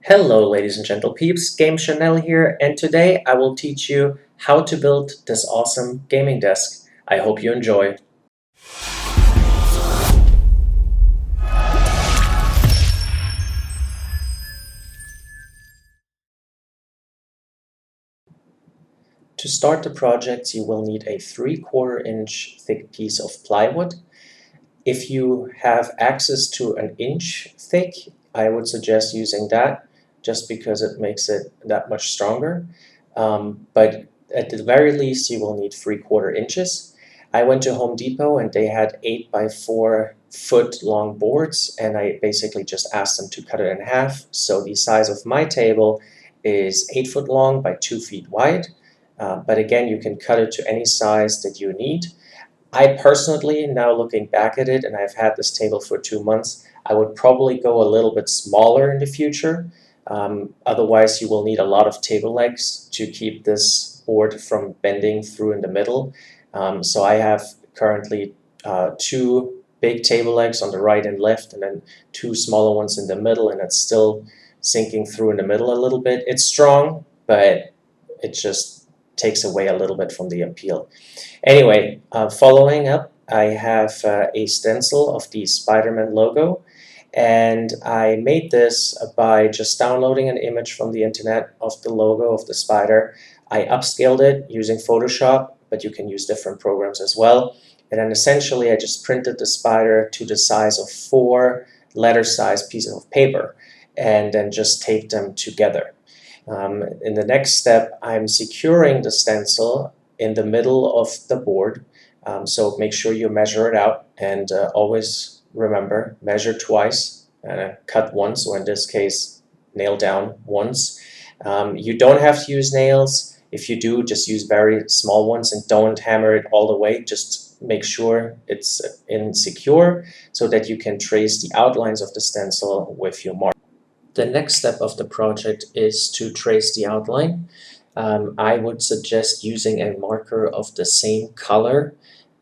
Hello ladies and gentle peeps, Game Chanel here, and today I will teach you how to build this awesome gaming desk. I hope you enjoy. To start the project, you will need a 3/4 inch thick piece of plywood. If you have access to an inch thick, I would suggest using that just because it makes it that much stronger. But at the very least, you will need 3/4 inches. I went to Home Depot and they had 8 by 4 foot long boards, and I basically just asked them to cut it in half. So the size of my table is 8 foot long by 2 feet wide. But again, you can cut it to any size that you need. I personally, now looking back at it, and I've had this table for 2 months, I would probably go a little bit smaller in the future. Otherwise, you will need a lot of table legs to keep this board from bending through in the middle. So I have currently 2 big table legs on the right and left, and then 2 smaller ones in the middle, and it's still sinking through in the middle a little bit. It's strong, but it just takes away a little bit from the appeal. Anyway, following up, I have a stencil of the Spider-Man logo, and I made this by just downloading an image from the internet of the logo of the spider. I upscaled it using Photoshop, but you can use different programs as well. And then essentially I just printed the spider to the size of 4 letter-sized pieces of paper and then just taped them together. In the next step, I'm securing the stencil in the middle of the board. So make sure you measure it out, and always remember, measure twice, cut once, or in this case, nail down once. You don't have to use nails. If you do, just use very small ones and don't hammer it all the way. Just make sure it's secure so that you can trace the outlines of the stencil with your marker. The next step of the project is to trace the outline. I would suggest using a marker of the same color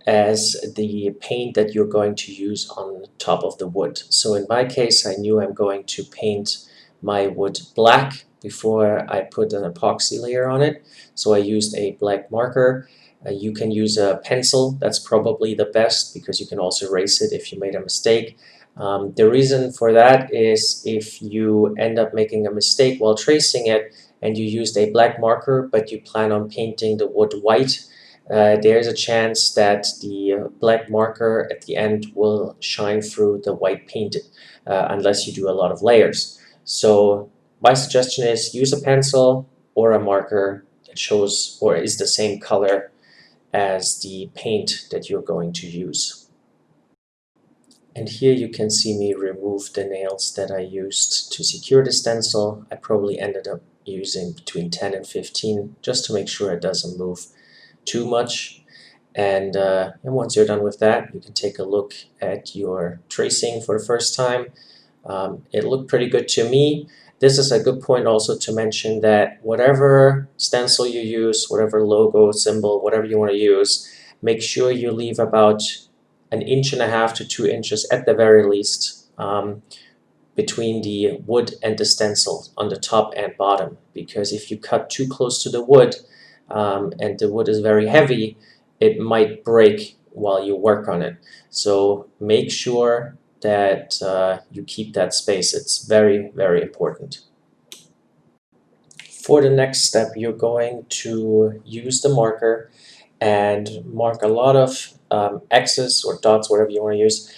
as the paint that you're going to use on top of the wood. So in my case, I knew I'm going to paint my wood black before I put an epoxy layer on it. So I used a black marker. You can use a pencil. That's probably the best because you can also erase it if you made a mistake. The reason for that is if you end up making a mistake while tracing it and you used a black marker but you plan on painting the wood white, there's a chance that the black marker at the end will shine through the white paint unless you do a lot of layers. So my suggestion is use a pencil or a marker that shows or is the same color as the paint that you're going to use. And here you can see me remove the nails that I used to secure the stencil. I probably ended up using between 10 and 15 just to make sure it doesn't move too much. And once you're done with that, you can take a look at your tracing for the first time. It looked pretty good to me. This is a good point also to mention that whatever stencil you use, whatever logo, symbol, whatever you want to use, make sure you leave about 1.5 to 2 inches at the very least between the wood and the stencil on the top and bottom, because if you cut too close to the wood and the wood is very heavy, it might break while you work on it. So make sure that you keep that space. It's very, very important. For the next step, you're going to use the marker and mark a lot of X's or dots, whatever you want to use,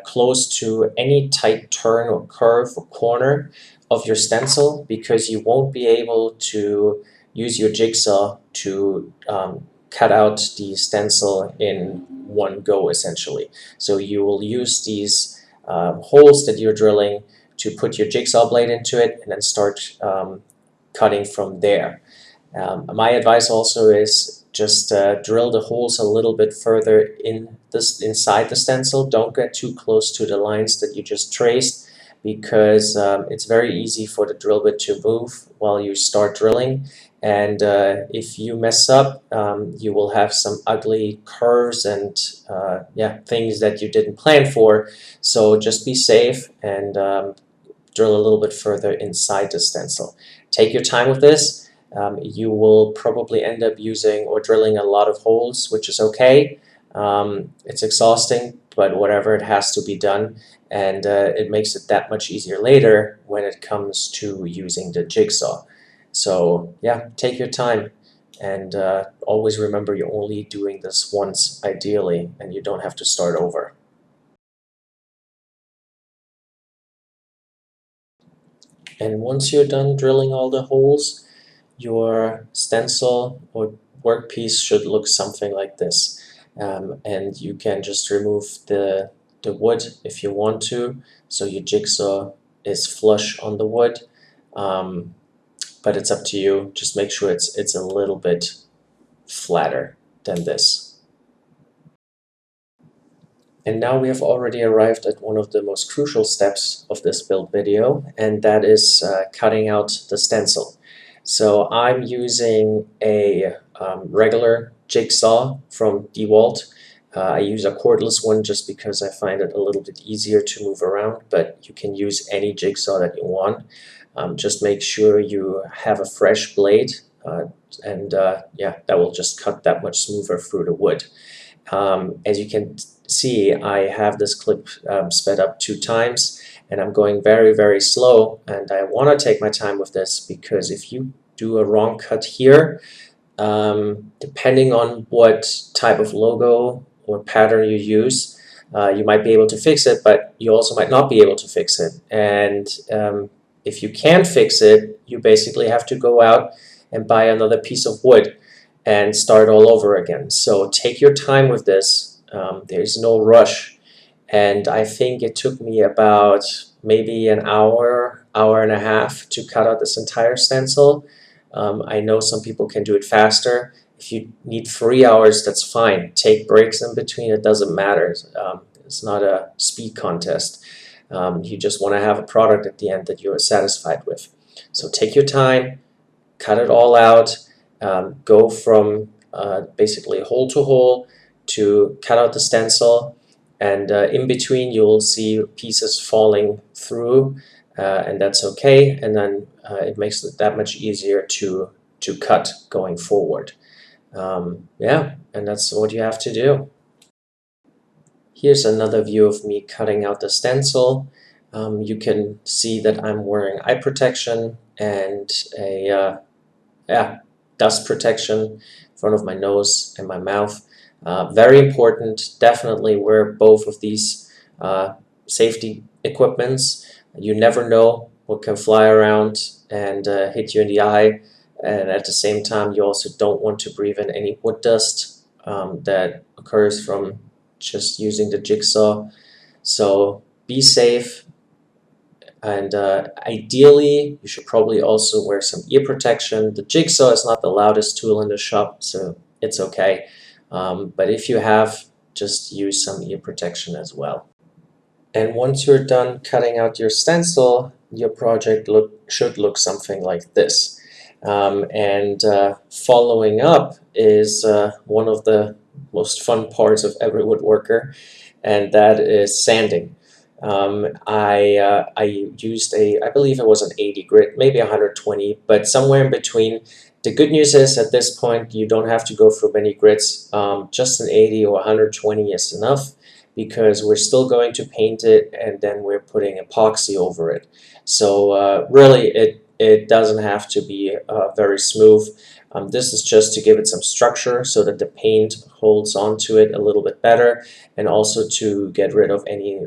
close to any tight turn or curve or corner of your stencil, because you won't be able to use your jigsaw to cut out the stencil in one go, essentially. So you will use these holes that you're drilling to put your jigsaw blade into it and then start cutting from there. My advice also is just drill the holes a little bit further inside the stencil. Don't get too close to the lines that you just traced, because it's very easy for the drill bit to move while you start drilling, and if you mess up, you will have some ugly curves and things that you didn't plan for. So just be safe and drill a little bit further inside the stencil. Take your time with this. You will probably end up using or drilling a lot of holes, which is okay. It's exhausting, but whatever, it has to be done, and it makes it that much easier later when it comes to using the jigsaw. So yeah, take your time, and always remember you're only doing this once ideally, and you don't have to start over. And once you're done drilling all the holes, your stencil or workpiece should look something like this. And you can just remove the wood if you want to, so your jigsaw is flush on the wood. But it's up to you. Just make sure it's a little bit flatter than this. And now we have already arrived at one of the most crucial steps of this build video, and that is cutting out the stencil. So I'm using a regular jigsaw from DeWalt. I use a cordless one just because I find it a little bit easier to move around, but you can use any jigsaw that you want. Just make sure you have a fresh blade, and yeah, that will just cut that much smoother through the wood. As you can see, I have this clip sped up 2 times, and I'm going very, very slow, and I want to take my time with this because if you do a wrong cut here, depending on what type of logo or pattern you use, you might be able to fix it, but you also might not be able to fix it. And if you can't fix it, you basically have to go out and buy another piece of wood and start all over again. So take your time with this. There's no rush. And I think it took me about maybe an hour, hour and a half to cut out this entire stencil. I know some people can do it faster. If you need 3 hours, that's fine. Take breaks in between, it doesn't matter. It's not a speed contest. You just want to have a product at the end that you're satisfied with. So take your time, cut it all out. Go from basically hole to hole to cut out the stencil, and in between you'll see pieces falling through, and that's okay, and then it makes it that much easier to cut going forward. Yeah, and that's what you have to do. Here's another view of me cutting out the stencil. You can see that I'm wearing eye protection and a dust protection in front of my nose and my mouth. Very important. Definitely wear both of these safety equipments. You never know what can fly around and hit you in the eye, and at the same time you also don't want to breathe in any wood dust that occurs from just using the jigsaw. So be safe. And ideally, you should probably also wear some ear protection. The jigsaw is not the loudest tool in the shop, so it's okay. But if you have, just use some ear protection as well. And once you're done cutting out your stencil, your project should look something like this. And following up is one of the most fun parts of every woodworker, and that is sanding. I used I believe it was an 80 grit, maybe 120, but somewhere in between. The good news is at this point you don't have to go through many grits. Just an 80 or 120 is enough, because we're still going to paint it and then we're putting epoxy over it. So really it doesn't have to be very smooth. This is just to give it some structure so that the paint holds onto it a little bit better, and also to get rid of any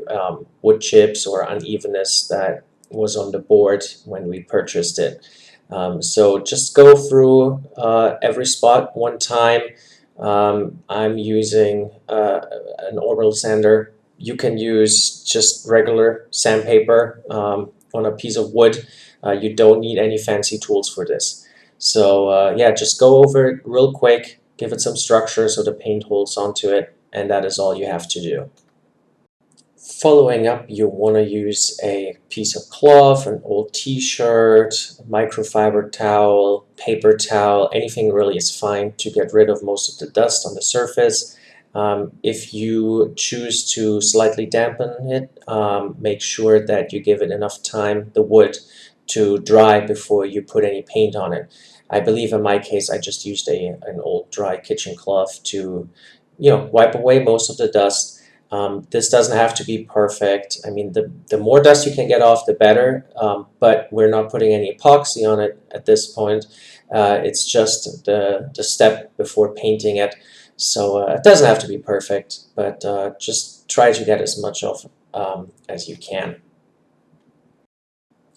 wood chips or unevenness that was on the board when we purchased it. So just go through every spot one time. I'm using an orbital sander. You can use just regular sandpaper on a piece of wood. You don't need any fancy tools for this. So yeah, just go over it real quick, give it some structure so the paint holds onto it, and that is all you have to do. Following up, you want to use a piece of cloth, an old t-shirt, microfiber towel, paper towel, anything really is fine to get rid of most of the dust on the surface. If you choose to slightly dampen it, make sure that you give it enough time, the wood, to dry before you put any paint on it. I believe in my case I just used an old dry kitchen cloth to, wipe away most of the dust. This doesn't have to be perfect. I mean, the more dust you can get off, the better, but we're not putting any epoxy on it at this point. It's just the step before painting it. So it doesn't have to be perfect, but just try to get as much of as you can.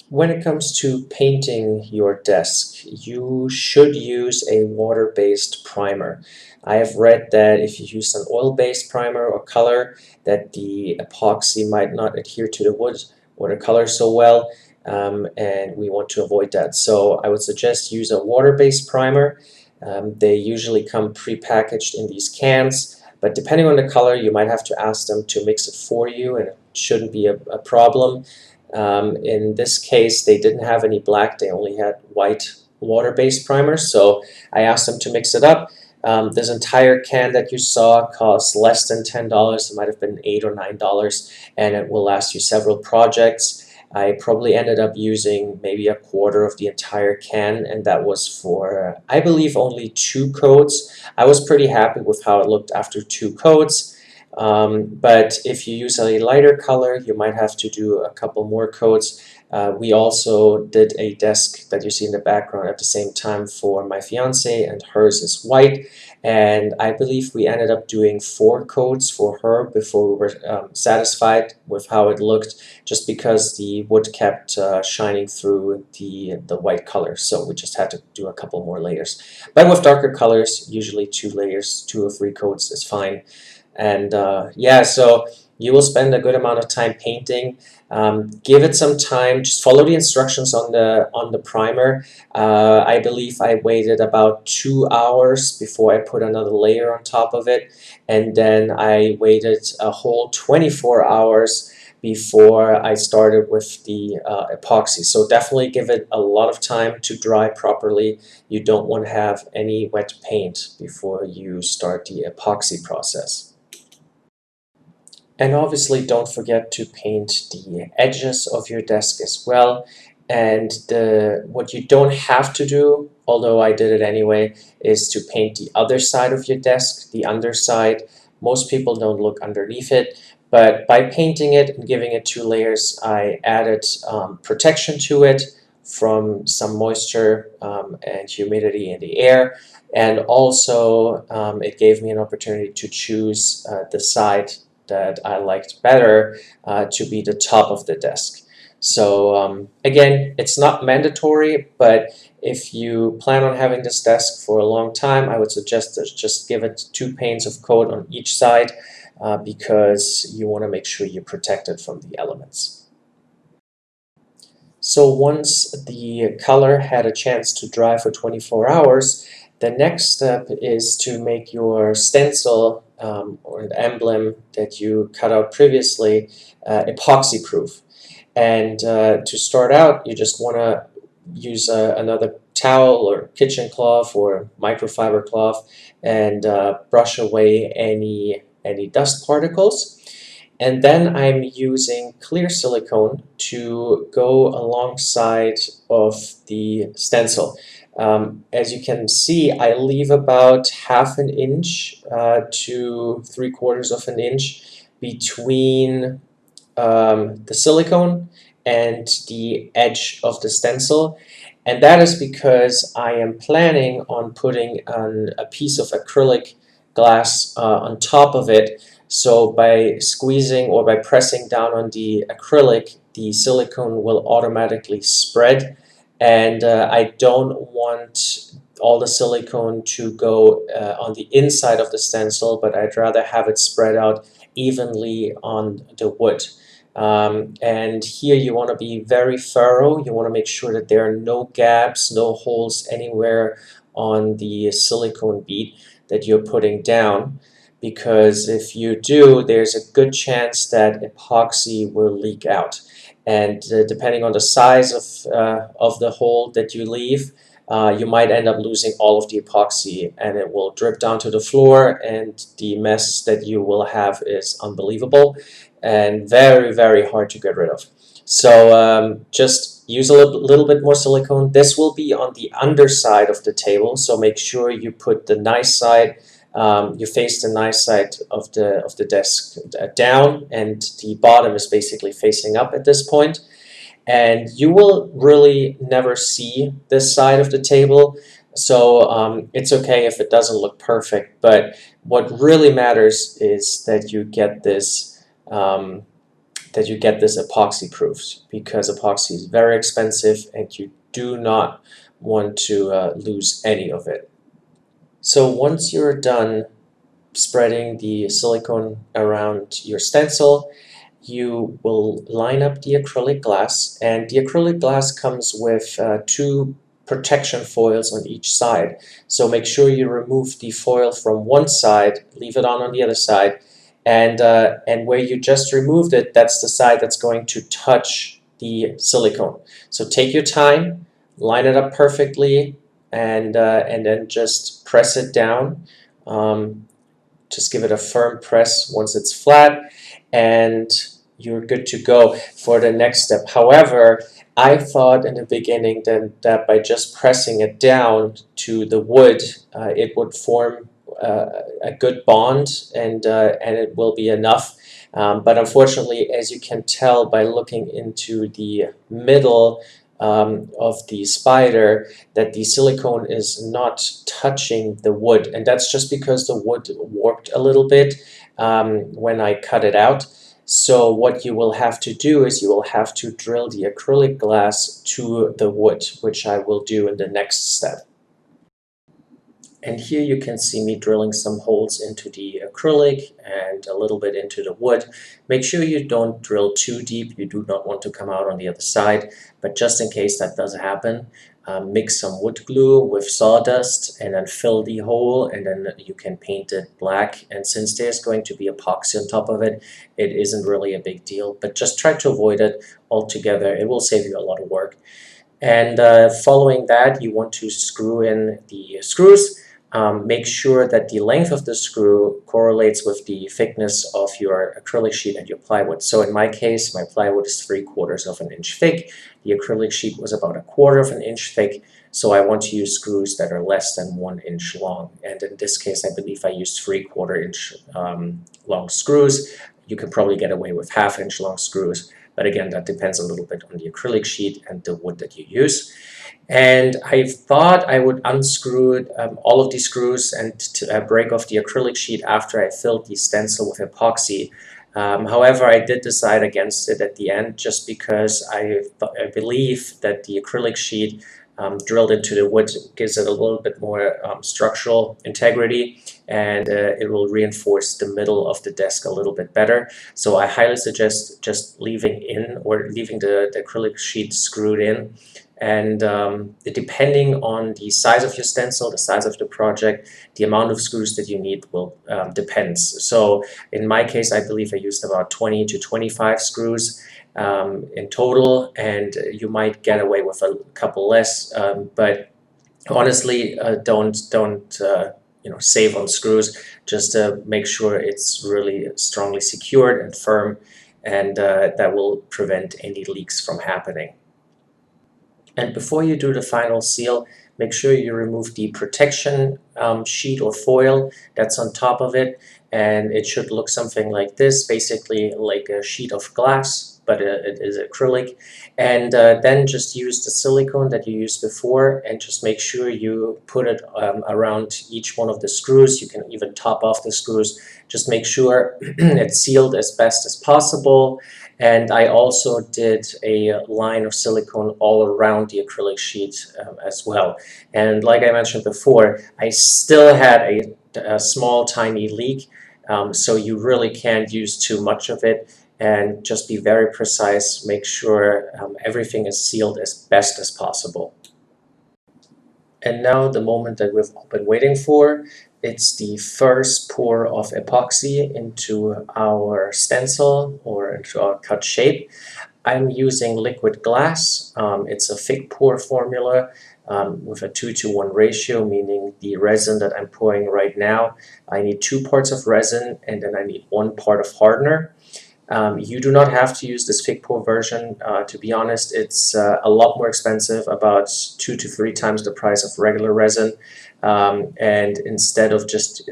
When it comes to painting your desk, you should use a water-based primer. I have read that if you use an oil-based primer or color, that the epoxy might not adhere to the watercolor so well, and we want to avoid that. So I would suggest use a water-based primer. They usually come pre-packaged in these cans, but depending on the color, you might have to ask them to mix it for you, and it shouldn't be a problem. In this case, they didn't have any black, they only had white water-based primer, so I asked them to mix it up. This entire can that you saw costs less than $10. It might have been $8 or $9, and it will last you several projects. I probably ended up using maybe a quarter of the entire can, and that was for, I believe, only 2 coats. I was pretty happy with how it looked after 2 coats. But if you use a lighter color, you might have to do a couple more coats. We also did a desk that you see in the background at the same time for my fiance, and hers is white. And I believe we ended up doing 4 coats for her before we were satisfied with how it looked, just because the wood kept shining through the white color. So we just had to do a couple more layers. But with darker colors, usually 2 layers, 2 or 3 coats is fine. And yeah, so you will spend a good amount of time painting. Give it some time. Just follow the instructions on the primer. I believe I waited about 2 hours before I put another layer on top of it, and then I waited a whole 24 hours before I started with the epoxy. So definitely give it a lot of time to dry properly. You don't want to have any wet paint before you start the epoxy process. And obviously don't forget to paint the edges of your desk as well. And what you don't have to do, although I did it anyway, is to paint the other side of your desk, the underside. Most people don't look underneath it, but by painting it and giving it 2 layers, I added protection to it from some moisture and humidity in the air. And also it gave me an opportunity to choose the side that I liked better to be the top of the desk. So again, it's not mandatory, but if you plan on having this desk for a long time, I would suggest that just give it 2 paints of coat on each side because you want to make sure you protect it from the elements. So once the color had a chance to dry for 24 hours, the next step is to make your stencil or an emblem that you cut out previously epoxy proof. And to start out, you just want to use another towel or kitchen cloth or microfiber cloth and brush away any dust particles. And then I'm using clear silicone to go alongside of the stencil. As you can see, I leave about ½ an inch to 3/4 of an inch between the silicone and the edge of the stencil. And that is because I am planning on putting a piece of acrylic glass on top of it. So by squeezing or by pressing down on the acrylic, the silicone will automatically spread. And I don't want all the silicone to go on the inside of the stencil, but I'd rather have it spread out evenly on the wood. And here you want to be very thorough. You want to make sure that there are no gaps, no holes anywhere on the silicone bead that you're putting down, because if you do, there's a good chance that epoxy will leak out. And depending on the size of the hole that you leave, you might end up losing all of the epoxy and it will drip down to the floor, and the mess that you will have is unbelievable and very, very hard to get rid of. So just use a little bit more silicone. This will be on the underside of the table, so make sure you put the nice side, you face the nice side of the desk down, and the bottom is basically facing up at this point. And you will really never see this side of the table, so it's okay if it doesn't look perfect, but what really matters is that you get this epoxy proofed, because epoxy is very expensive and you do not want to lose any of it. So once you're done spreading the silicone around your stencil, you will line up the acrylic glass, and the acrylic glass comes with two protection foils on each side. So make sure you remove the foil from one side, leave it on the other side, and where you just removed it, that's the side that's going to touch the silicone. So take your time, line it up perfectly, and then just press it down. Just give it a firm press once it's flat, and you're good to go for the next step. However, I thought in the beginning that by just pressing it down to the wood, it would form a good bond, and it will be enough. But unfortunately, as you can tell by looking into the middle of the spider, that the silicone is not touching the wood, and that's just because the wood warped a little bit when I cut it out. So what you will have to do is you will have to drill the acrylic glass to the wood, which I will do in the next step. And here you can see me drilling some holes into the acrylic and a little bit into the wood. Make sure you don't drill too deep. You do not want to come out on the other side, but just in case that does happen, mix some wood glue with sawdust and then fill the hole, and then you can paint it black. And since there's going to be epoxy on top of it, it isn't really a big deal, but just try to avoid it altogether. It will save you a lot of work. And following that, you want to screw in the screws. Make sure that the length of the screw correlates with the thickness of your acrylic sheet and your plywood. So in my case, my plywood is 3/4 of an inch thick. The acrylic sheet was about 1/4 of an inch thick. So I want to use screws that are less than 1 inch long. And in this case, I believe I used 3/4 inch long screws. You can probably get away with 1/2 inch long screws. But again, that depends a little bit on the acrylic sheet and the wood that you use. And I thought I would unscrew all of these screws and break off the acrylic sheet after I filled the stencil with epoxy. However, I did decide against it at the end, just because I believe that the acrylic sheet drilled into the wood gives it a little bit more structural integrity, and it will reinforce the middle of the desk a little bit better. So I highly suggest just leaving the acrylic sheet screwed in. And depending on the size of your stencil, the size of the project, the amount of screws that you need will depends. So in my case, I believe I used about 20 to 25 screws in total, and you might get away with a couple less, but honestly, don't save on screws. Just make sure it's really strongly secured and firm, and that will prevent any leaks from happening. And before you do the final seal, make sure you remove the protection sheet or foil that's on top of it, and it should look something like this, basically like a sheet of glass, but it is acrylic. And then just use the silicone that you used before, and just make sure you put it around each one of the screws. You can even top off the screws. Just make sure it's sealed as best as possible. And I also did a line of silicone all around the acrylic sheet as well. And like I mentioned before, I still had a small tiny leak, so you really can't use too much of it, and just be very precise. Make sure everything is sealed as best as possible. And now the moment that we've been waiting for. It's the first pour of epoxy into our stencil or into our cut shape. I'm using liquid glass. It's a thick pour formula with a 2-to-1 ratio, meaning the resin that I'm pouring right now, I need 2 parts of resin and then I need 1 part of hardener. You do not have to use this thick pour version. To be honest, it's a lot more expensive, about 2 to 3 times the price of regular resin. And instead of just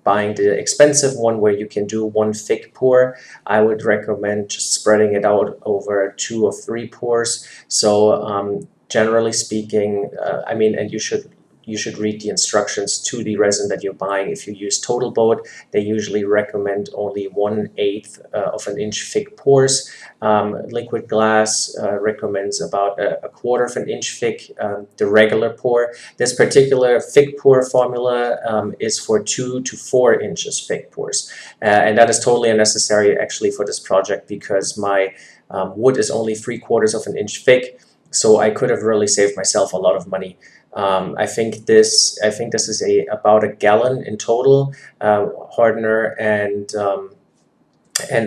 buying the expensive one where you can do 1 thick pour, I would recommend just spreading it out over 2 or 3 pours. So generally speaking, I mean, and you should read the instructions to the resin that you're buying. If you use Total Boat, they usually recommend only 1/8 of an inch thick pours. Liquid Glass recommends about a 1/4 of an inch thick, the regular pour. This particular thick pour formula is for 2 to 4 inches thick pours. And that is totally unnecessary actually for this project, because my wood is only 3/4 of an inch thick. So I could have really saved myself a lot of money. I think this is about a gallon in total, hardener and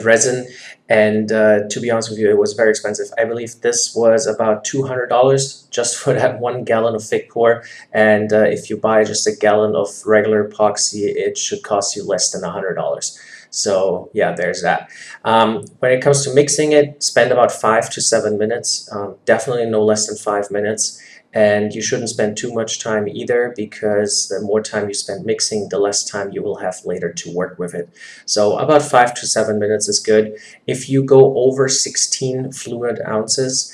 resin. And to be honest with you, it was very expensive. I believe this was about $200 just for that 1 gallon of thick pour. And if you buy just a gallon of regular epoxy, it should cost you less than $100. So yeah, there's that. When it comes to mixing it, spend about 5 to 7 minutes, definitely no less than 5 minutes. And you shouldn't spend too much time either, because the more time you spend mixing, the less time you will have later to work with it. So about 5 to 7 minutes is good. If you go over 16 fluid ounces,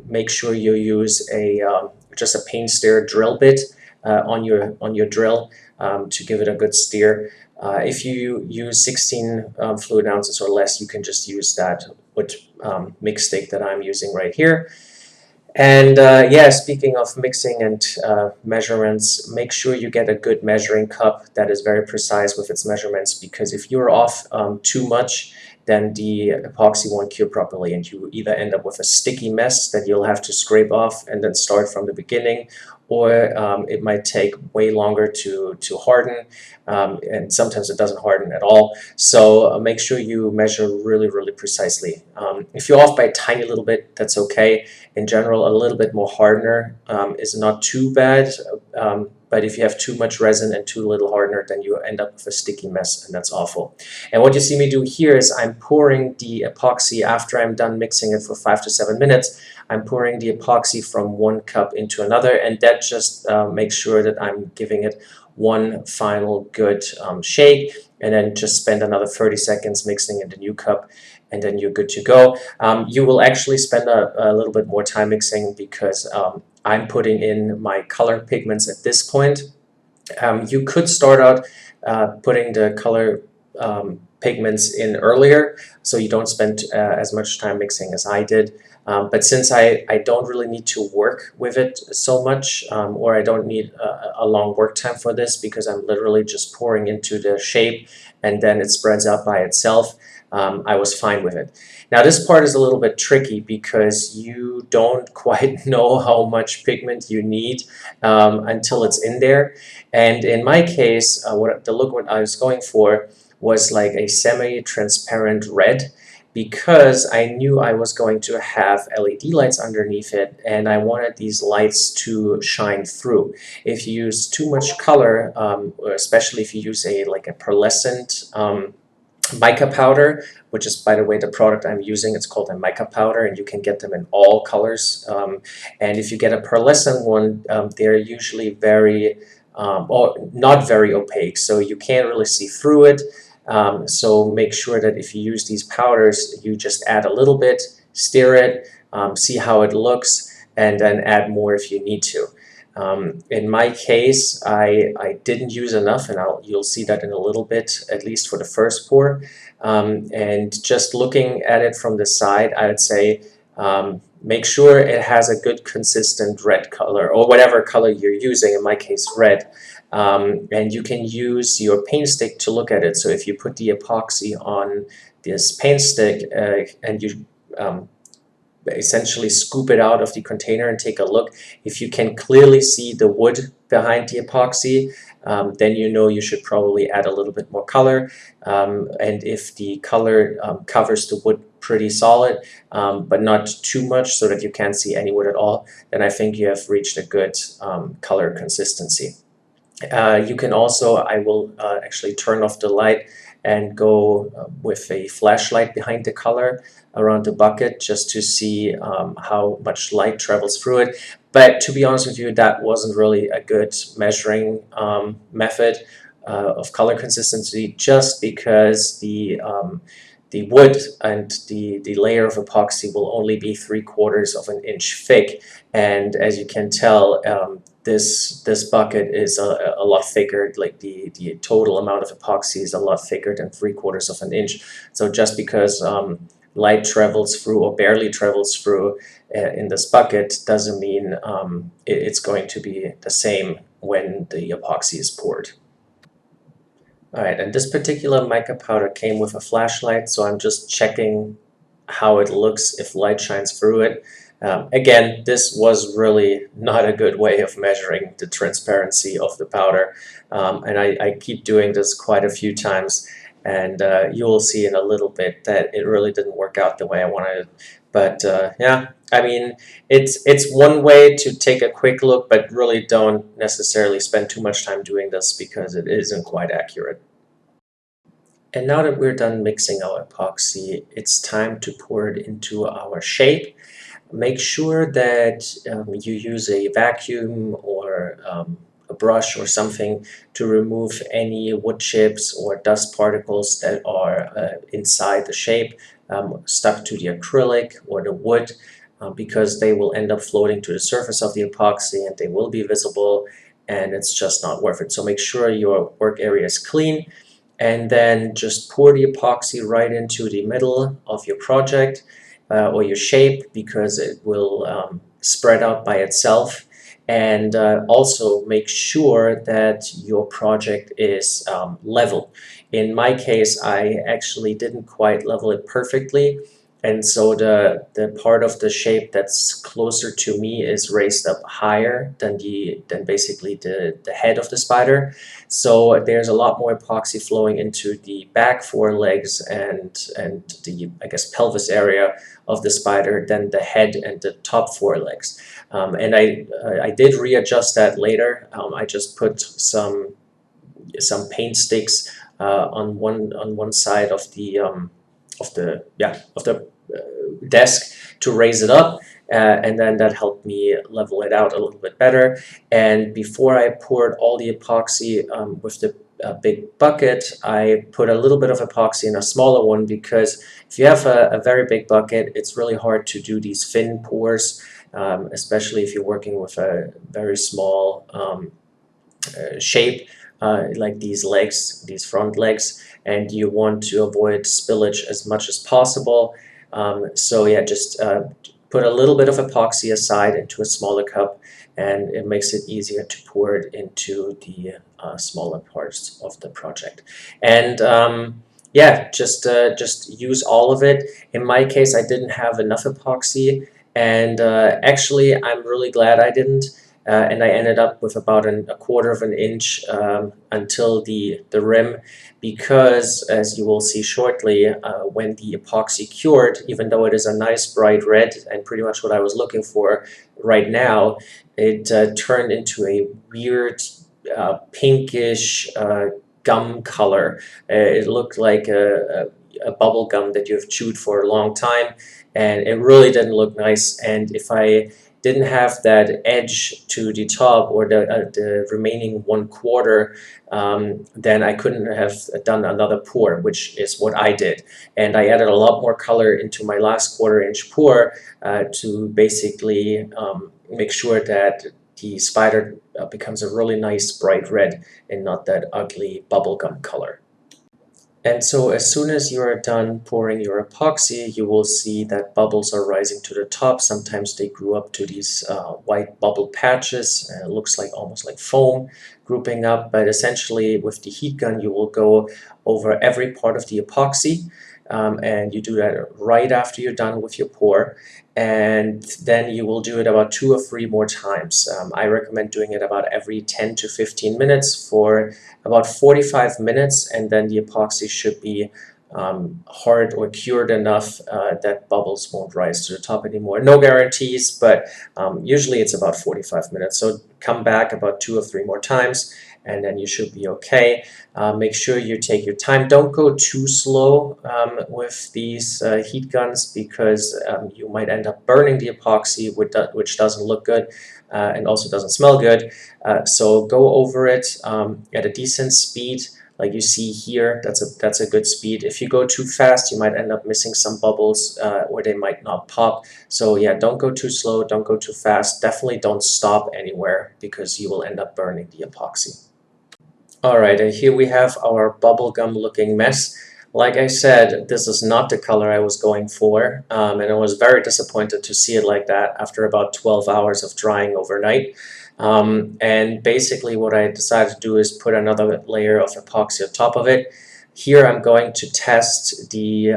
make sure you use just a paint stir drill bit on your drill to give it a good steer. If you use 16 fluid ounces or less, you can just use that wood mix stick that I'm using right here. And yeah, speaking of mixing and measurements, make sure you get a good measuring cup that is very precise with its measurements, because if you're off too much, then the epoxy won't cure properly, and you either end up with a sticky mess that you'll have to scrape off and then start from the beginning, or it might take way longer to harden, and sometimes it doesn't harden at all. So make sure you measure really, really precisely. If you're off by a tiny little bit, that's okay. In general, a little bit more hardener is not too bad, but if you have too much resin and too little hardener, then you end up with a sticky mess, and that's awful. And what you see me do here is I'm pouring the epoxy after I'm done mixing it for 5 to 7 minutes. I'm pouring the epoxy from 1 cup into another, and that just makes sure that I'm giving it one final good shake, and then just spend another 30 seconds mixing in the new cup, and then you're good to go. You will actually spend a little bit more time mixing, because I'm putting in my color pigments at this point. You could start out putting the color pigments in earlier, so you don't spend as much time mixing as I did. But since I don't really need to work with it so much, or I don't need a long work time for this, because I'm literally just pouring into the shape and then it spreads out by itself, I was fine with it. Now this part is a little bit tricky, because you don't quite know how much pigment you need until it's in there. And in my case, the look what I was going for was like a semi-transparent red, because I knew I was going to have LED lights underneath it, and I wanted these lights to shine through. If you use too much color, or especially if you use a pearlescent mica powder, which is, by the way, the product I'm using, it's called a mica powder, and you can get them in all colors. And if you get a pearlescent one, they're usually very, or not very opaque, so you can't really see through it. So make sure that if you use these powders, you just add a little bit, stir it, see how it looks, and then add more if you need to. In my case, I didn't use enough, and you'll see that in a little bit, at least for the first pour. And just looking at it from the side, I would say make sure it has a good consistent red color, or whatever color you're using, in my case red. And you can use your paint stick to look at it. So if you put the epoxy on this paint stick and you essentially scoop it out of the container and take a look, if you can clearly see the wood behind the epoxy, then you know you should probably add a little bit more color. And if the color covers the wood pretty solid, but not too much so that you can't see any wood at all, then I think you have reached a good color consistency. You can also, I will actually turn off the light and go with a flashlight behind the color around the bucket just to see how much light travels through it. But to be honest with you, that wasn't really a good measuring method of color consistency, just because the wood and the layer of epoxy will only be 3/4 of an inch thick, and as you can tell, this bucket is a lot thicker. Like the total amount of epoxy is a lot thicker than 3/4 of an inch. So just because light travels through or barely travels through in this bucket doesn't mean it's going to be the same when the epoxy is poured. Alright, and this particular mica powder came with a flashlight, so I'm just checking how it looks if light shines through it. Again, this was really not a good way of measuring the transparency of the powder, and I keep doing this quite a few times, and you will see in a little bit that it really didn't work out the way I wanted it. But yeah, I mean, it's one way to take a quick look, but really don't necessarily spend too much time doing this because it isn't quite accurate. And now that we're done mixing our epoxy, it's time to pour it into our shape. Make sure that you use a vacuum or a brush or something to remove any wood chips or dust particles that are inside the shape, stuck to the acrylic or the wood, because they will end up floating to the surface of the epoxy and they will be visible, and it's just not worth it. So make sure your work area is clean, and then just pour the epoxy right into the middle of your project or your shape, because it will spread out by itself. And also make sure that your project is level. In my case, I actually didn't quite level it perfectly, and so the part of the shape that's closer to me is raised up higher than basically the head of the spider. So there's a lot more epoxy flowing into the back four legs and the, I guess, pelvis area of the spider than the head and the top four legs. And I did readjust that later. I just put some paint sticks on one side of the desk to raise it up, and then that helped me level it out a little bit better. And before I poured all the epoxy with the big bucket, I put a little bit of epoxy in a smaller one, because if you have a very big bucket, it's really hard to do these thin pours, especially if you're working with a very small shape, like these legs, these front legs, and you want to avoid spillage as much as possible. So yeah, just put a little bit of epoxy aside into a smaller cup, and it makes it easier to pour it into the smaller parts of the project. And yeah, just use all of it. In my case, I didn't have enough epoxy, and actually I'm really glad I didn't. And I ended up with about a quarter of an inch until the rim, because as you will see shortly, when the epoxy cured, even though it is a nice bright red and pretty much what I was looking for right now, it turned into a weird pinkish gum color. It looked like a bubble gum that you've chewed for a long time, and it really didn't look nice. And if I didn't have that edge to the top, or the remaining 1/4, then I couldn't have done another pour, which is what I did. And I added a lot more color into my last 1/4 inch pour to basically make sure that the spider becomes a really nice bright red and not that ugly bubblegum color. And so as soon as you are done pouring your epoxy, you will see that bubbles are rising to the top. Sometimes they grew up to these white bubble patches. It looks like almost like foam grouping up, but essentially with the heat gun you will go over every part of the epoxy, and you do that right after you're done with your pour, and then you will do it about 2 or 3 more times. I recommend doing it about every 10 to 15 minutes for about 45 minutes, and then the epoxy should be hard or cured enough that bubbles won't rise to the top anymore. No guarantees, but usually it's about 45 minutes. So come back about 2 or 3 more times, and then you should be okay. Make sure you take your time. Don't go too slow with these heat guns, because you might end up burning the epoxy, which doesn't look good and also doesn't smell good. So go over it at a decent speed. Like you see here, that's a good speed. If you go too fast, you might end up missing some bubbles or they might not pop. So yeah, don't go too slow, don't go too fast. Definitely don't stop anywhere, because you will end up burning the epoxy. Alright, and here we have our bubblegum looking mess. Like I said, this is not the color I was going for, and I was very disappointed to see it like that after about 12 hours of drying overnight. And basically what I decided to do is put another layer of epoxy on top of it. Here I'm going to test the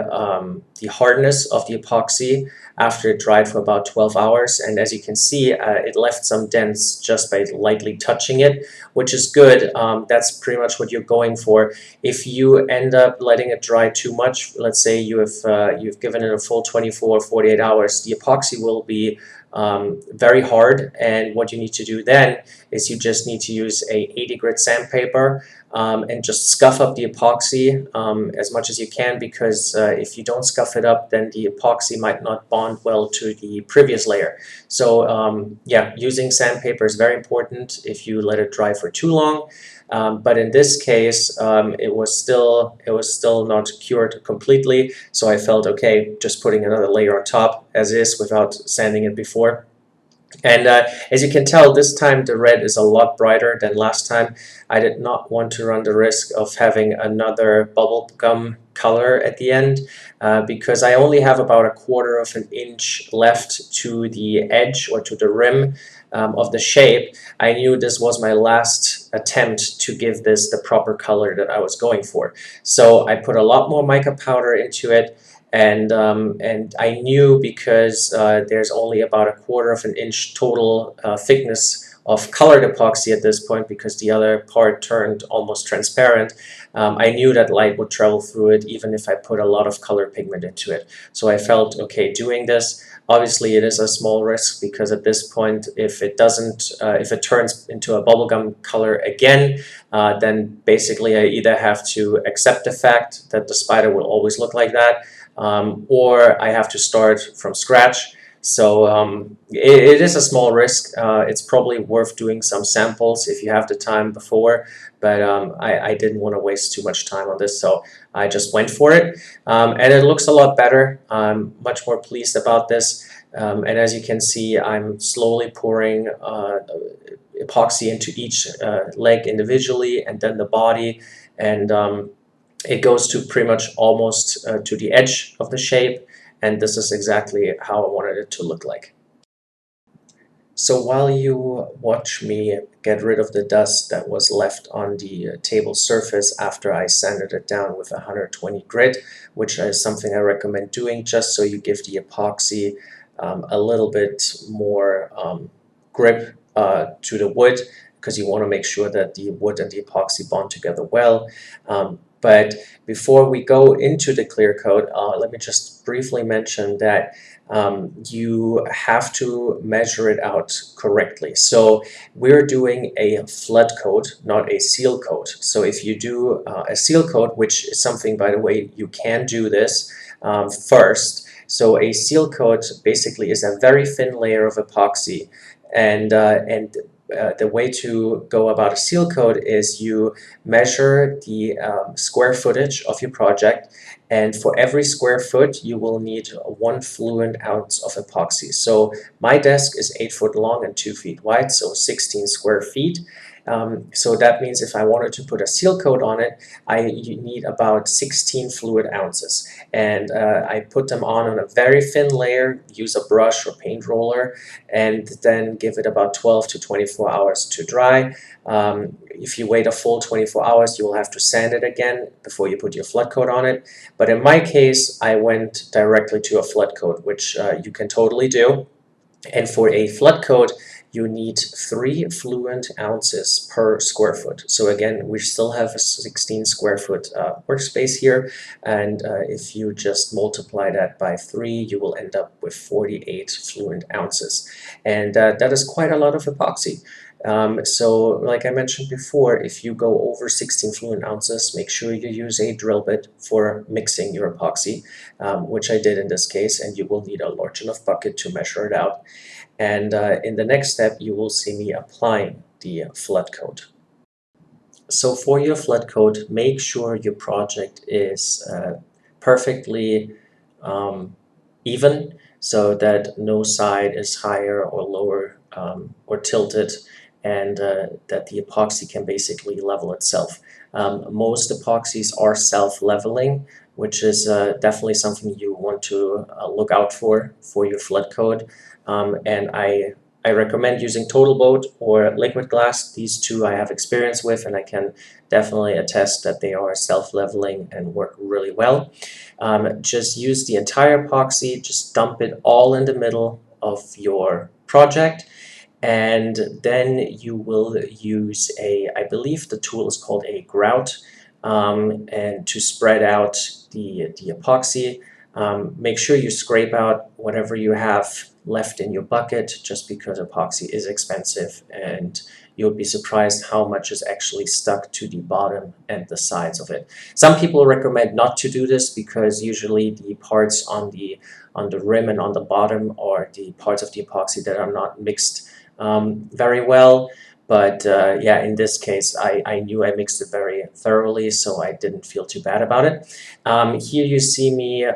hardness of the epoxy after it dried for about 12 hours, and as you can see, it left some dents just by lightly touching it, which is good. That's pretty much what you're going for. If you end up letting it dry too much, let's say you've given it a full 24 or 48 hours, the epoxy will be very hard, and what you need to do then is you just need to use a 80 grit sandpaper and just scuff up the epoxy as much as you can, because if you don't scuff it up, then the epoxy might not bond well to the previous layer. So yeah, using sandpaper is very important if you let it dry for too long. But in this case, it was still not cured completely, so I felt okay just putting another layer on top as is without sanding it before. And as you can tell, this time the red is a lot brighter than last time. I did not want to run the risk of having another bubblegum color at the end because I only have about 1/4 of an inch left to the edge or to the rim of the shape. I knew this was my last attempt to give this the proper color that I was going for. So I put a lot more mica powder into it. And I knew, because there's only about 1/4 of an inch total thickness of colored epoxy at this point, because the other part turned almost transparent, I knew that light would travel through it even if I put a lot of color pigment into it. So I felt okay doing this. Obviously it is a small risk, because at this point, if it turns into a bubblegum color again, then basically I either have to accept the fact that the spider will always look like that, or I have to start from scratch. So it is a small risk. It's probably worth doing some samples if you have the time before, but I didn't want to waste too much time on this, so I just went for it. And it looks a lot better. I'm much more pleased about this. And as you can see, I'm slowly pouring epoxy into each leg individually, and then the body, and it goes to pretty much almost to the edge of the shape, and this is exactly how I wanted it to look like. So while you watch me get rid of the dust that was left on the table surface after I sanded it down with 120 grit, which is something I recommend doing just so you give the epoxy a little bit more grip to the wood, because you want to make sure that the wood and the epoxy bond together well. But before we go into the clear coat, let me just briefly mention that you have to measure it out correctly. So we're doing a flood coat, not a seal coat. So if you do a seal coat, which is something, by the way, you can do this first. So a seal coat basically is a very thin layer of epoxy, and the way to go about a seal coat is you measure the square footage of your project, and for every square foot you will need 1 fluid ounce of epoxy. So my desk is 8 foot long and 2 feet wide, so 16 square feet. So that means if I wanted to put a seal coat on it, you need about 16 fluid ounces. And I put them on a very thin layer, use a brush or paint roller, and then give it about 12 to 24 hours to dry. If you wait a full 24 hours, you will have to sand it again before you put your flood coat on it. But in my case, I went directly to a flood coat, which you can totally do. And for a flood coat, you need 3 fluent ounces per square foot. So again, we still have a 16 square foot workspace here, and if you just multiply that by 3, you will end up with 48 fluent ounces. And that is quite a lot of epoxy. So like I mentioned before, if you go over 16 fluent ounces, make sure you use a drill bit for mixing your epoxy, which I did in this case, and you will need a large enough bucket to measure it out. And in the next step, you will see me applying the flood coat. So for your flood coat, make sure your project is perfectly even, so that no side is higher or lower or tilted, and that the epoxy can basically level itself. Most epoxies are self-leveling, which is definitely something you want to look out for your flood coat. And I recommend using Total Boat or liquid glass. These two I have experience with, and I can definitely attest that they are self-leveling and work really well. Just use the entire epoxy, just dump it all in the middle of your project, and then you will use I believe the tool is called a grout, and to spread out the epoxy. Make sure you scrape out whatever you have left in your bucket, just because epoxy is expensive, and you'll be surprised how much is actually stuck to the bottom and the sides of it. Some people recommend not to do this, because usually the parts on the rim and on the bottom are the parts of the epoxy that are not mixed very well. But yeah, in this case, I knew I mixed it very thoroughly, so I didn't feel too bad about it. Here you see me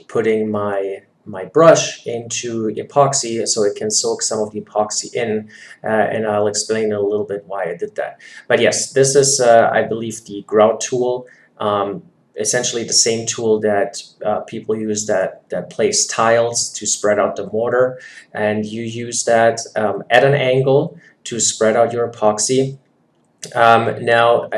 putting my brush into epoxy so it can soak some of the epoxy in, and I'll explain a little bit why I did that. But yes, this is, I believe, the grout tool. Essentially the same tool that people use that place tiles to spread out the mortar, and you use that at an angle to spread out your epoxy. Now,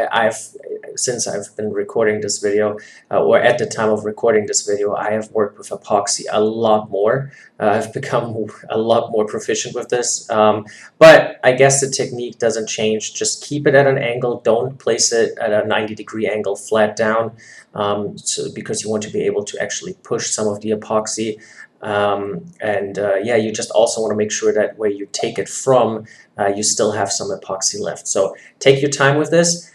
since I've been recording this video, or at the time of recording this video, I have worked with epoxy a lot more. I've become a lot more proficient with this, but I guess the technique doesn't change. Just keep it at an angle. Don't place it at a 90-degree angle flat down, because you want to be able to actually push some of the epoxy. Yeah, you just also want to make sure that where you take it from, you still have some epoxy left. So take your time with this.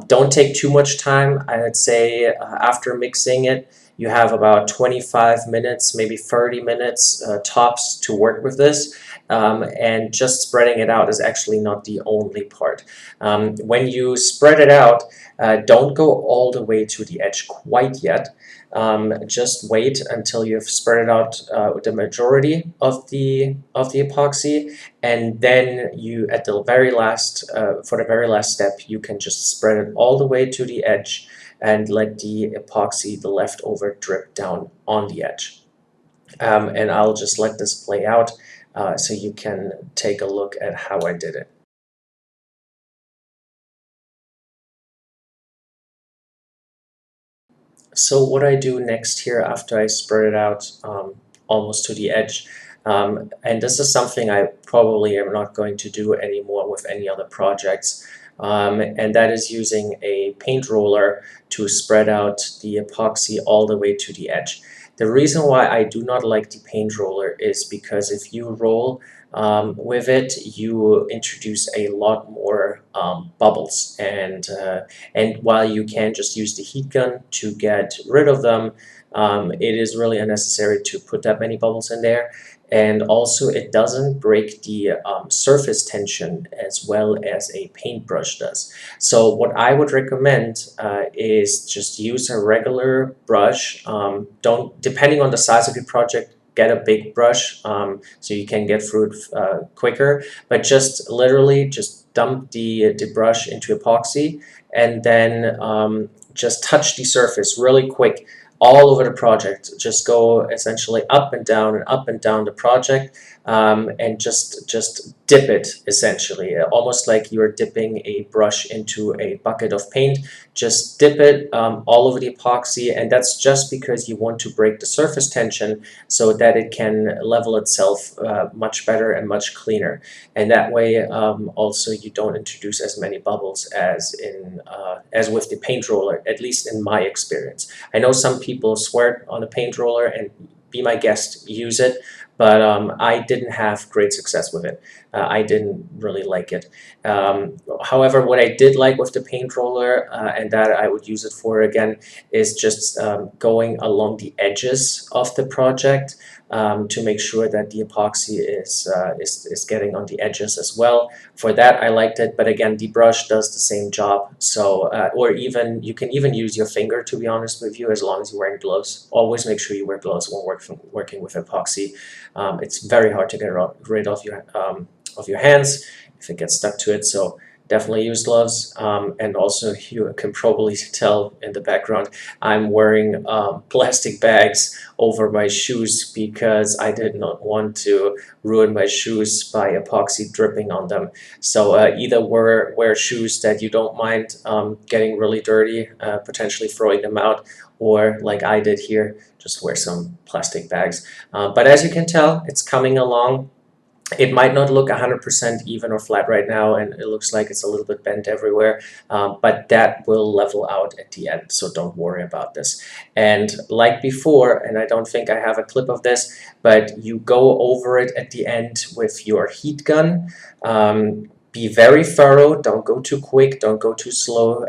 Don't take too much time. I would say after mixing it, you have about 25 minutes, maybe 30 minutes tops to work with this. And just spreading it out is actually not the only part. When you spread it out, don't go all the way to the edge quite yet. Just wait until you've spread it out the majority of the epoxy, and then you, at the very last, for the very last step, you can just spread it all the way to the edge and let the epoxy, the leftover, drip down on the edge. And I'll just let this play out so you can take a look at how I did it. So what I do next here after I spread it out almost to the edge, and this is something I probably am not going to do anymore with any other projects, and that is using a paint roller to spread out the epoxy all the way to the edge. The reason why I do not like the paint roller is because if you roll with it, you introduce a lot more bubbles, and while you can just use the heat gun to get rid of them, it is really unnecessary to put that many bubbles in there. And also, it doesn't break the surface tension as well as a paintbrush does. So what I would recommend is just use a regular brush. Depending on the size of your project, get a big brush so you can get through it quicker. But just literally just dump the brush into epoxy, and then just touch the surface really quick all over the project. Just go essentially up and down the project, and just dip it essentially, almost like you're dipping a brush into a bucket of paint. Just dip it all over the epoxy, and that's just because you want to break the surface tension so that it can level itself much better and much cleaner. And that way also you don't introduce as many bubbles as with the paint roller, at least in my experience. I know some people swear on a paint roller, and be my guest, use it, but I didn't have great success with it. I didn't really like it. However, what I did like with the paint roller, and that I would use it for again, is just going along the edges of the project to make sure that the epoxy is getting on the edges as well. For that, I liked it, but again, the brush does the same job. So, or even you can even use your finger, to be honest with you, as long as you're wearing gloves. Always make sure you wear gloves when working with epoxy. It's very hard to get rid of your hands if it gets stuck to it. So definitely use gloves. And also, you can probably tell in the background, I'm wearing plastic bags over my shoes because I did not want to ruin my shoes by epoxy dripping on them. So either wear shoes that you don't mind getting really dirty, potentially throwing them out, or like I did here, just wear some plastic bags. But as you can tell, it's coming along. It might not look 100% even or flat right now, and it looks like it's a little bit bent everywhere, but that will level out at the end, so don't worry about this. And like before, and I don't think I have a clip of this, but you go over it at the end with your heat gun. Be very thorough, don't go too quick, don't go too slow.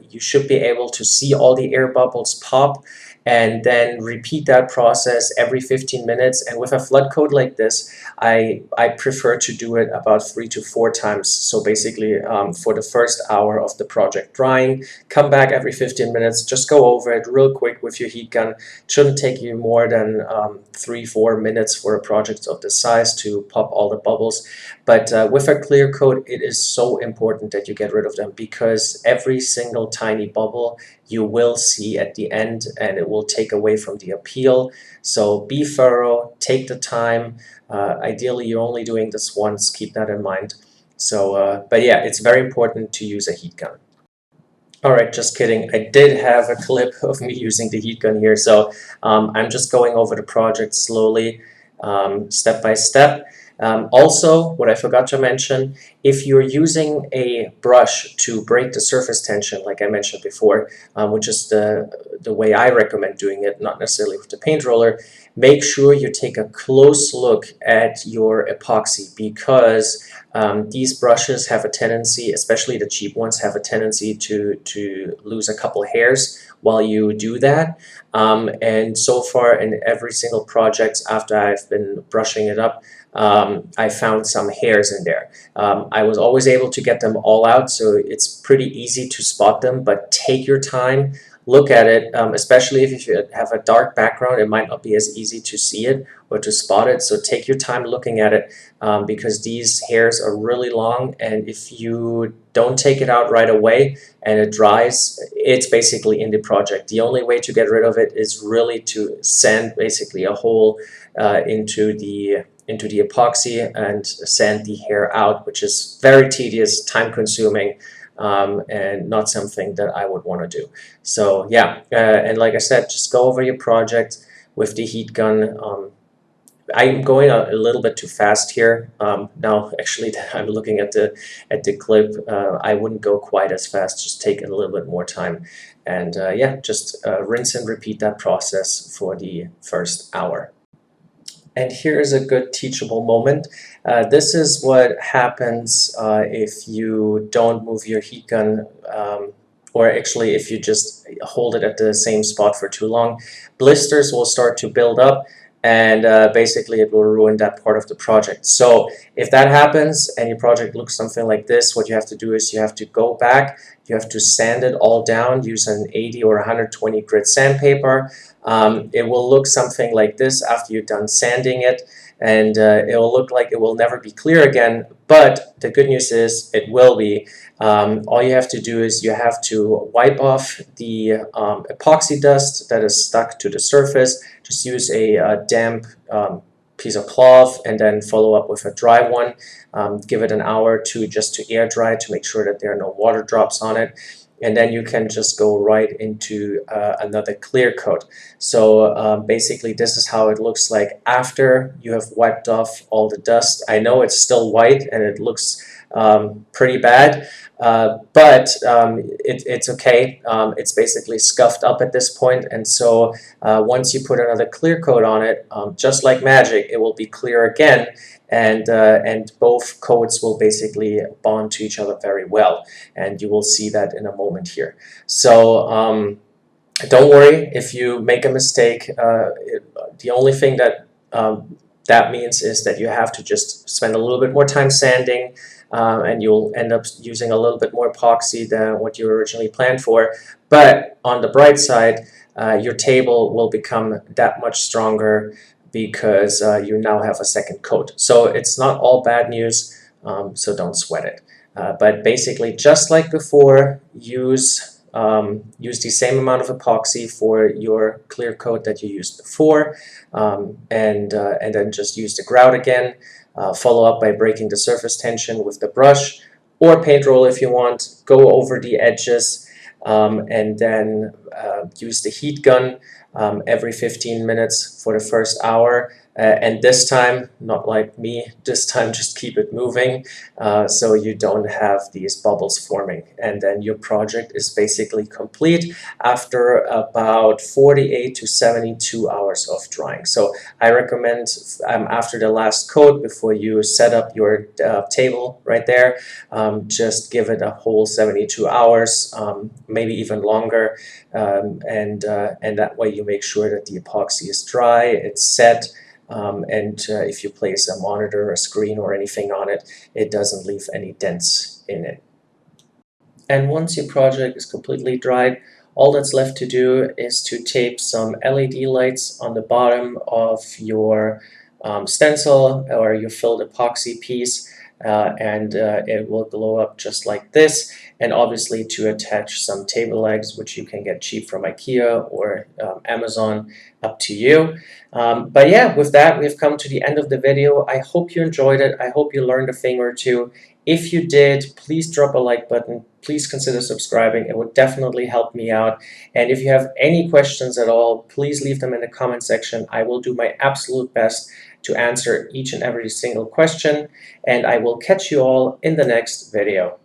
You should be able to see all the air bubbles pop, and then repeat that process every 15 minutes. And with a flood coat like this, I prefer to do it about 3 to 4 times. So basically for the first hour of the project drying, come back every 15 minutes, just go over it real quick with your heat gun. It shouldn't take you more than 3-4 minutes for a project of this size to pop all the bubbles. But with a clear coat, it is so important that you get rid of them, because every single tiny bubble you will see at the end, and it will take away from the appeal. So be thorough, take the time. Ideally, you're only doing this once, keep that in mind. So, but yeah, it's very important to use a heat gun. Alright, just kidding. I did have a clip of me using the heat gun here, so I'm just going over the project slowly, step by step. Also, what I forgot to mention, if you're using a brush to break the surface tension, like I mentioned before, which is the way I recommend doing it, not necessarily with the paint roller, make sure you take a close look at your epoxy, because these brushes have a tendency, especially the cheap ones, have a tendency to lose a couple hairs while you do that. And so far in every single project after I've been brushing it up, I found some hairs in there. I was always able to get them all out, so it's pretty easy to spot them, but take your time, look at it, especially if you have a dark background. It might not be as easy to see it or to spot it, so take your time looking at it, because these hairs are really long, and if you don't take it out right away and it dries, it's basically in the project. The only way to get rid of it is really to sand basically a hole into the epoxy and sand the hair out, which is very tedious, time consuming, and not something that I would want to do. So yeah, and like I said, just go over your project with the heat gun. I'm going a little bit too fast here. Now, actually, that I'm looking at the clip, I wouldn't go quite as fast. Just take a little bit more time, and yeah, just rinse and repeat that process for the first hour. And here is a good teachable moment. This is what happens if you don't move your heat gun, or actually if you just hold it at the same spot for too long. Blisters will start to build up, and basically it will ruin that part of the project. So if that happens and your project looks something like this, what you have to do is you have to go back, you have to sand it all down, use an 80 or 120 grit sandpaper. It will look something like this after you're done sanding it, and it will look like it will never be clear again, but the good news is it will be. All you have to do is you have to wipe off the epoxy dust that is stuck to the surface. Just use a damp piece of cloth and then follow up with a dry one. Give it an hour or two just to air dry to make sure that there are no water drops on it. And then you can just go right into another clear coat. So basically this is how it looks like after you have wiped off all the dust. I know it's still white and it looks pretty bad, but it's okay. It's basically scuffed up at this point, and so once you put another clear coat on it, just like magic, it will be clear again, and both coats will basically bond to each other very well, and you will see that in a moment here. So don't worry if you make a mistake. The only thing that that means is that you have to just spend a little bit more time sanding, and you'll end up using a little bit more epoxy than what you originally planned for. But on the bright side, your table will become that much stronger because you now have a second coat. So it's not all bad news, so don't sweat it. But basically, just like before, use the same amount of epoxy for your clear coat that you used before, and then just use the grout again. Follow up by breaking the surface tension with the brush or paint roll if you want. Go over the edges, and then use the heat gun every 15 minutes for the first hour. And this time, not like me, this time just keep it moving so you don't have these bubbles forming. And then your project is basically complete after about 48 to 72 hours of drying. So I recommend after the last coat, before you set up your table right there, just give it a whole 72 hours, maybe even longer, and that way you make sure that the epoxy is dry, it's set, and if you place a monitor, a screen, or anything on it, it doesn't leave any dents in it. And once your project is completely dried, all that's left to do is to tape some LED lights on the bottom of your stencil or your filled epoxy piece, and it will glow up just like this. And obviously to attach some table legs, which you can get cheap from IKEA or Amazon, up to you. But yeah, with that, we've come to the end of the video. I hope you enjoyed it. I hope you learned a thing or two. If you did, please drop a like button. Please consider subscribing. It would definitely help me out. And if you have any questions at all, please leave them in the comment section. I will do my absolute best to answer each and every single question. And I will catch you all in the next video.